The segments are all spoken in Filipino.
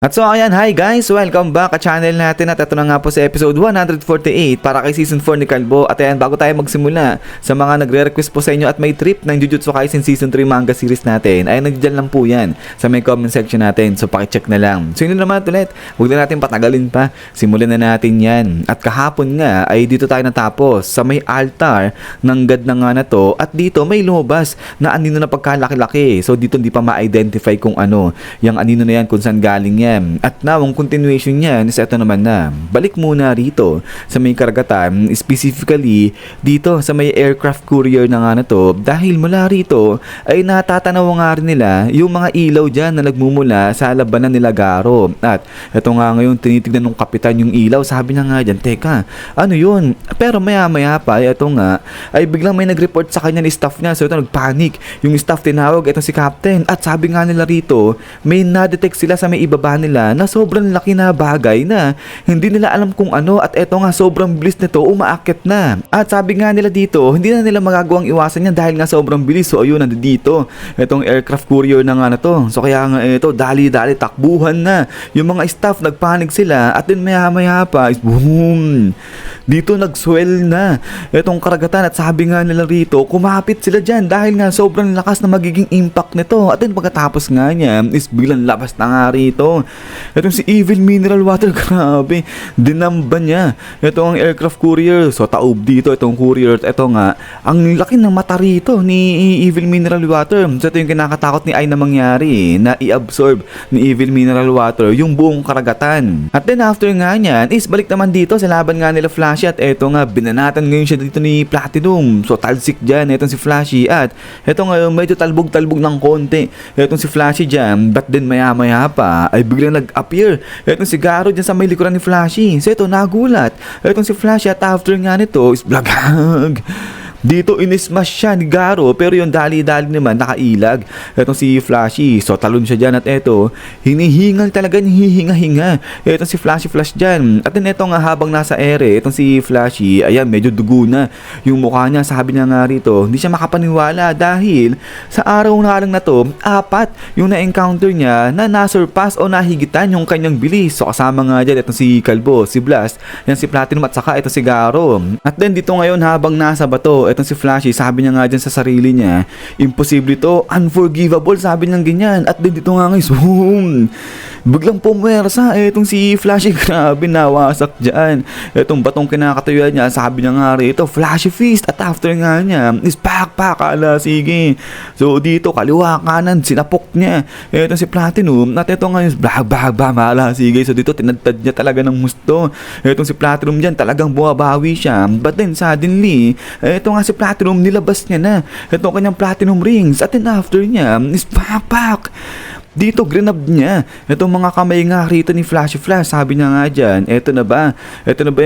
At so ayan, hi guys! Welcome back sa channel natin at ito na nga po sa episode 148 para kay Season 4 ni Kalbo. At ayan, bago tayo magsimula, sa mga nagre-request po sa inyo at may trip ng Jujutsu Kaisen Season 3 manga series natin, ay nandiyan lang po yan sa may comment section natin. So pakicheck na lang. So yun naman ulit, huwag na natin patagalin pa. Simulan na natin yan. At kahapon nga ay dito tayo natapos sa may altar ng god na nga na to. At dito may lumabas na anino na pagkalaki-laki. So dito hindi pa ma-identify kung ano. Yung anino na yan kung saan galing yan. At now, ang continuation niya is ito naman na. Balik muna rito sa may karagatan, specifically dito sa may aircraft courier na nga na to. Dahil mula rito ay natatanaw nga rin nila yung mga ilaw dyan na nagmumula sa labanan nila Garo. At ito nga ngayon, tinitignan ng kapitan yung ilaw. Sabi niya nga dyan, teka, ano yun? Pero maya-maya pa, ito nga, ay biglang may nag-report sa kanya ni staff niya. So ito, nagpanic. Yung staff tinawag, ito si captain. At sabi nga nila rito, may na-detect sila sa may ibaba nila na sobrang laki na bagay na hindi nila alam kung ano at eto nga sobrang bilis nito umaakit na. At sabi nga nila dito, hindi na nila magagawang iwasan yan dahil nga sobrang bilis. So ayun, nandito etong aircraft courier na nga na to. So kaya nga ito, dali-dali takbuhan na. Yung mga staff nagpanik sila at then maya-maya pa is boom! Dito nag-swell na etong karagatan at sabi nga nila rito, kumapit sila dyan dahil nga sobrang lakas na magiging impact nito. At then pagkatapos nga niya is bilang labas na nga rito. Itong si Evil Mineral Water, grabe, dinamba niya. Ito ang aircraft courier. So taob dito itong courier. Ito nga, ang laki ng mata rito ni Evil Mineral Water. So ito yung kinakatakot ni Ai na mangyari, na i-absorb ni Evil Mineral Water yung buong karagatan. At then after nga niyan, is balik naman dito sa laban nga nila Flashy. At ito nga, binanatan ngayon siya dito ni Platinum. So talsik dyan, itong si Flashy. At ito nga, medyo talbog-talbog ng konti itong si Flashy dyan. But then maya-maya pa, ay biglang nag-appear itong si Garo dyan sa may likuran ni Flashy. So ito, nagulat itong si Flashy at after nga nito is blagag. Dito inismash siya ni Garo pero yung dali-dali naman nakailag itong si Flashy. So talon siya dyan at eto, hinihingal talaga, hihinga-hinga itong si Flashy Flash dyan. At then eto nga habang nasa ere itong si Flashy, ayan medyo dugo na yung mukha niya. Sabi niya nga rito, hindi siya makapaniwala dahil sa araw na lang na to, 4 yung na-encounter niya na nasurpass o nahigitan yung kanyang bilis. So kasama nga dyan itong si Kalbo, si Blast, yan si Platinum at saka itong si Garo. At then dito ngayon habang nasa bato etong si Flashy, sabi niya nga dyan sa sarili niya, imposible to, unforgivable, sabi niya ganyan. At then dito nga guys, boom! Biglang pumersa etong si Flashy, grabe, nawasak dyan etong batong kinakatuyuan niya. Sabi niya nga rito, Flashy Fist. At after nga niya is pak, ala, sige. So dito kaliwa kanan, sinapok niya etong si Platinum. At ito nga is ala, sige. So dito tinadtad niya talaga ng gusto etong si Platinum dyan, talagang bumabawi siya. But then suddenly eto nga si Platinum, nilabas niya na itong kanyang Platinum Rings. At then after niya is pak. Dito, grinab niya itong mga kamay nga rito ni Flashy Flash. Sabi niya nga dyan, eto na ba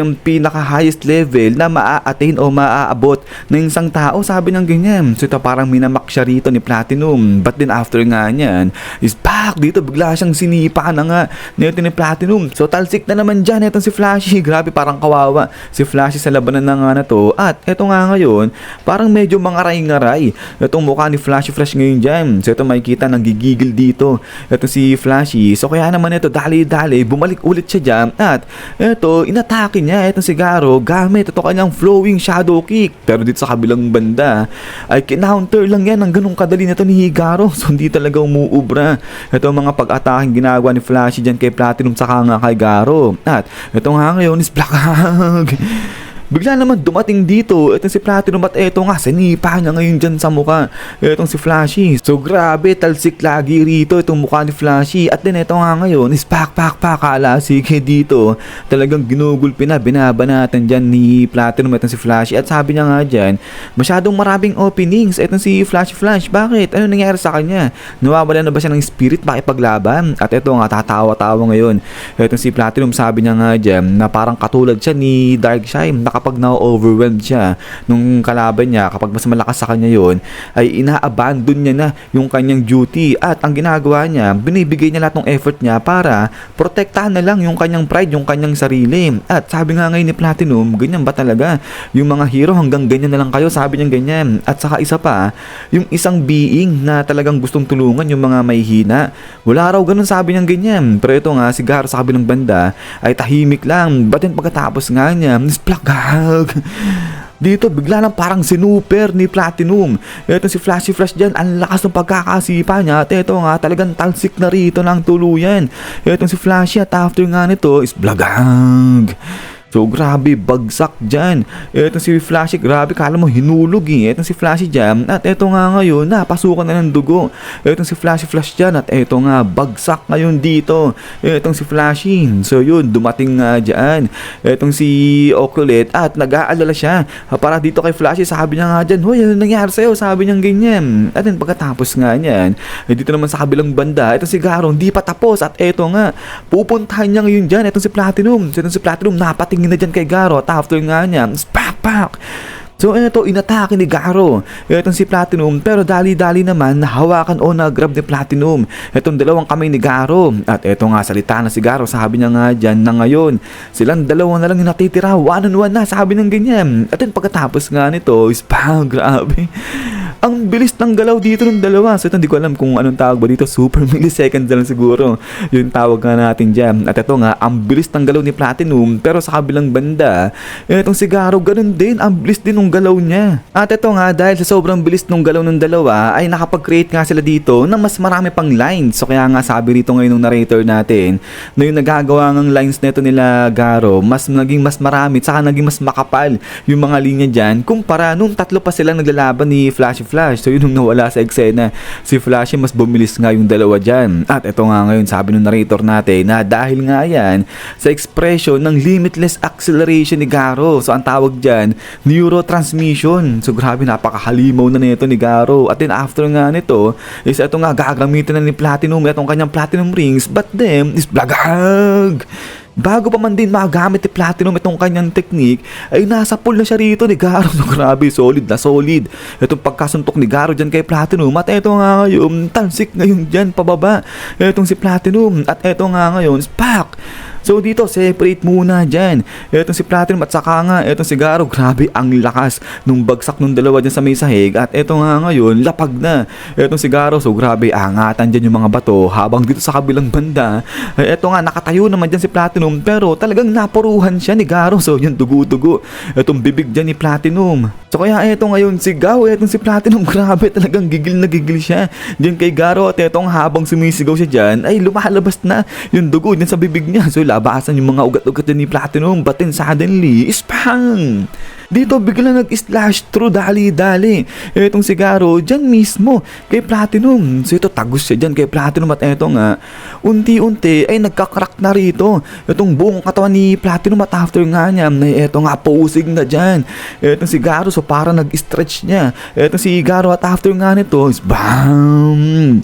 yung pinaka-highest level na maa-attain o maa-abot ng isang tao? Sabi niya ganyan. So ito parang minamak siya rito ni Platinum. But then after nga niyan, is pak, dito bigla siyang sinipa na nga nito ni Platinum. So talsik na naman dyan itong si Flashy. Grabe, parang kawawa si Flashy sa labanan na nga na to. At eto nga ngayon, parang medyo mangaray-ngaray itong mukha ni Flashy Flash ngayon dyan. So ito makikita, nanggigigil dito ito si Flashy. So kaya naman ito, dali-dali, bumalik ulit siya dyan. At ito, inatake niya itong si Garo gamit ito kanyang flowing shadow kick. Pero dito sa kabilang banda ay kinounter lang yan ng ganung kadali nito ni Garo. So hindi talaga umuubra ito mga pag-atake ginagawa ni Flashy dyan kay Platinum saka nga kay Garo. At ito nga ngayon is blakag. Bigla naman dumating dito itong si Platinum at eto nga, sinipa niya ngayon dyan sa mukha itong si Flashy. So grabe, talsik lagi rito itong mukha ni Flashy. At din eto nga ngayon is pak, ala, sige dito. Talagang ginugulpi na, binabanatan dyan ni Platinum itong si Flashy. At sabi niya nga dyan, masyadong maraming openings itong si Flashy Flash. Bakit? Ano nangyari sa kanya? Nawawala na ba siya ng spirit makipaglaban? At eto nga, tatawa-tawa ngayon itong si Platinum. Sabi niya nga dyan na parang katulad siya ni Darkseid, kapag na-overwhelmed siya nung kalaban niya, kapag mas malakas sa kanya yon, ay ina-abandon niya na yung kanyang duty at ang ginagawa niya, binibigay niya lahat ng effort niya para protektahan na lang yung kanyang pride, yung kanyang sarili. At sabi nga ngayon ni Platinum, ganyan ba talaga? Yung mga hero hanggang ganyan na lang kayo, sabi niya ganyan. At saka isa pa, yung isang being na talagang gustong tulungan yung mga mahihina. Wala raw ganun, sabi niya ganyan. Pero ito nga, si Garo sa kabilang banda ay tahimik lang. But then pagkatapos nga niya, nisplagag. Dito bigla lang parang sinuper ni Platinum. Ito si Flashy Flash dyan, ang lakas ng pagkakasipa niya. At ito nga, talagang talsik na rito ng tuluyan. Ito si Flashy at after nga nito is blagag. So grabe, bagsak dyan. Eto si Flashy, grabe, kala mo hinulog eh. Eto si Flashy dyan. At eto nga ngayon, napasukan na ng dugo. Eto si Flashy Flash dyan. At eto nga, bagsak ngayon dito. Etong si Flashy. So yun, dumating nga dyan. Etong si Oculate. At nag-aalala siya. Para dito kay Flashy, sabi niya nga dyan, hoy, ano nangyari sa'yo? Sabi niya ganyan. At then pagkatapos nga niyan, dito naman sa kabilang banda, etong si Garo, hindi pa tapos. At eto nga, pupuntahan niya ngayon dyan. Etong si Platinum. Etong si Platinum, napatingin na dyan kay Garo at after nga niya, pak. So ito, inatake ni Garo. Itong si Platinum, pero dali-dali naman nahawakan o na-grab ni Platinum itong dalawang kamay ni Garo. At ito nga, salita na si Garo, sabi niya nga dyan na ngayon, silang dalawa na lang yung natitira, one-on-one na, sabi ng ganyan. At then pagkatapos nga nito, is grabe. Ang bilis ng galaw dito ng dalawa. So ito, hindi ko alam kung anong tawag ba dito. Super milliseconds na lang siguro yung tawag nga natin dyan. At ito nga, ang bilis ng galaw ni Platinum. Pero sa kabilang banda, itong si Garo, ganun din. Ang bilis din ng galaw niya. At ito nga, dahil sa sobrang bilis ng galaw ng dalawa, ay nakapag-create nga sila dito ng mas marami pang lines. So kaya nga sabi rito ngayon ng narrator natin, na yung nagagawa ng lines nito nila Garo, naging mas marami, saka naging mas makapal yung mga linya dyan, kumpara nung tatlo pa silang naglalaban ni Flashy Flash. So yun nung nawala sa eksena, si Flashy mas bumilis nga yung dalawa dyan. At ito nga ngayon, sabi ng narrator natin na dahil nga yan sa expression ng limitless acceleration ni Garo. So ang tawag dyan, neurotransmission. So grabe, napakahalimaw na nito ni Garo. At then after nga nito, is ito nga gagamitin na ni Platinum itong kanyang Platinum Rings, but then is blagag. Bago pa man din magamit ni Platinum itong kanyang technique, ay nasa pool na siya rito ni Garo. So grabe, solid na solid itong pagkasuntok ni Garo dyan kay Platinum. At eto nga ngayon, talsik ngayon dyan pababa itong si Platinum. At eto nga ngayon, spak. So dito, separate muna dyan. Etong si Platinum at saka nga, etong si Garo, grabe ang lakas nung bagsak nung dalawa dyan sa may sahig. At eto nga ngayon, lapag na. Etong si Garo, so grabe, angatan dyan yung mga bato. Habang dito sa kabilang banda, eto nga, nakatayo naman dyan si Platinum. Pero talagang napuruhan siya ni Garo. So yun, dugo-dugo. Etong bibig dyan ni Platinum. So kaya eto ngayon, si Gao, etong si Platinum, grabe, talagang gigil na gigil siya dyan kay Garo. At etong habang sumisigaw siya dyan, ay lumalabas na yung dugo dyan sa bibig niya. So labasan yung mga ugat-ugat ni Platinum, but then suddenly, spang! Dito bigla nag-slash through dali-dali. Etong si Garo, dyan mismo kay Platinum. So ito, tagos siya dyan kay Platinum. At eto nga, unti-unti ay nagkakrak na rito itong buong katawan ni Platinum. At after nga niya, eto nga, posing na dyan etong si Garo. So para nag-stretch niya etong si Garo. At after nga nito, is BAM!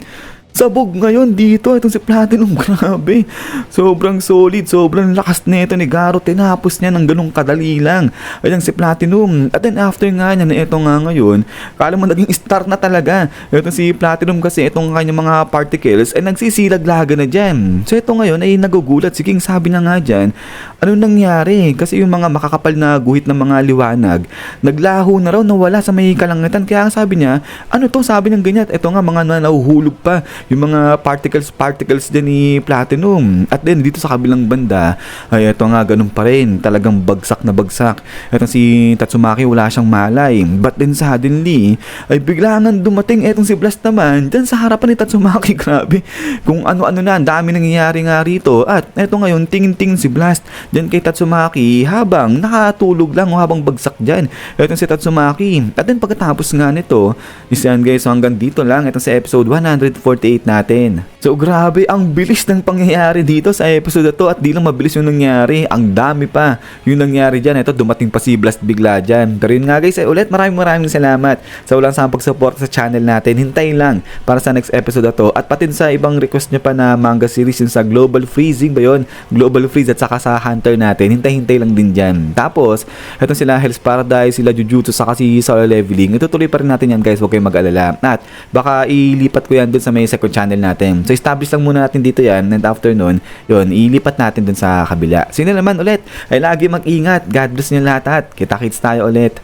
Sabog ngayon dito itong si Platinum, grabe. Sobrang solid, sobrang lakas nito ni Garo. Tinapos niya ng ganung kadali lang. Ayan si Platinum. At then after nga niya na ito nga ngayon, kala mo naging star na talaga. Itong si Platinum kasi itong kanyang mga particles ay nagsisilaglaga na dyan. So ito ngayon ay nagugulat si King, sabi na nga dyan, ano nangyari? Kasi yung mga makakapal na guhit ng mga liwanag, naglaho na raw, nawala sa may kalangitan. Kaya sabi niya, ano to? Sabi ng ganyan. At ito nga mga nahuhulog pa yung mga particles din ni Platinum. At then dito sa kabilang banda ay ito nga, ganun pa rin, talagang bagsak na bagsak. Etong si Tatsumaki, wala siyang malay, but then suddenly ay biglangan dumating etong si Blast naman dyan sa harapan ni Tatsumaki. Grabe, kung ano-ano na, ang dami nangyayari nga rito. At eto ngayon, tingin-tingin si Blast dyan kay Tatsumaki habang nakatulog lang o habang bagsak dyan etong si Tatsumaki. At then pagkatapos nga nito is yan guys, so hanggang dito lang itong sa episode 148 natin. So grabe, ang bilis ng pangyayari dito sa episode na to at di lang mabilis yung nangyari, ang dami pa yung nangyari dyan. Ito, dumating pa si Blast bigla dyan. Pero yun nga guys, ulit maraming salamat sa walang sawang pag-support sa channel natin. Hintay lang para sa next episode na to at pati sa ibang request nyo pa na manga series yung sa Global Freezing ba yun? Global Freeze at saka sa Hunter natin, hintay lang din dyan. Tapos, ito sila Hell's Paradise, sila Jujutsu, saka si Solo Leveling. Itutuloy pa rin natin yan guys, huwag kayong mag-alala. At baka ilipat ko yan dun sa may second channel natin. So establish lang muna natin dito yan and after nun, yun, ilipat natin dun sa kabila. Sino naman ulit ay lagi mag-ingat. God bless niyo lahat at kita-kits tayo ulit.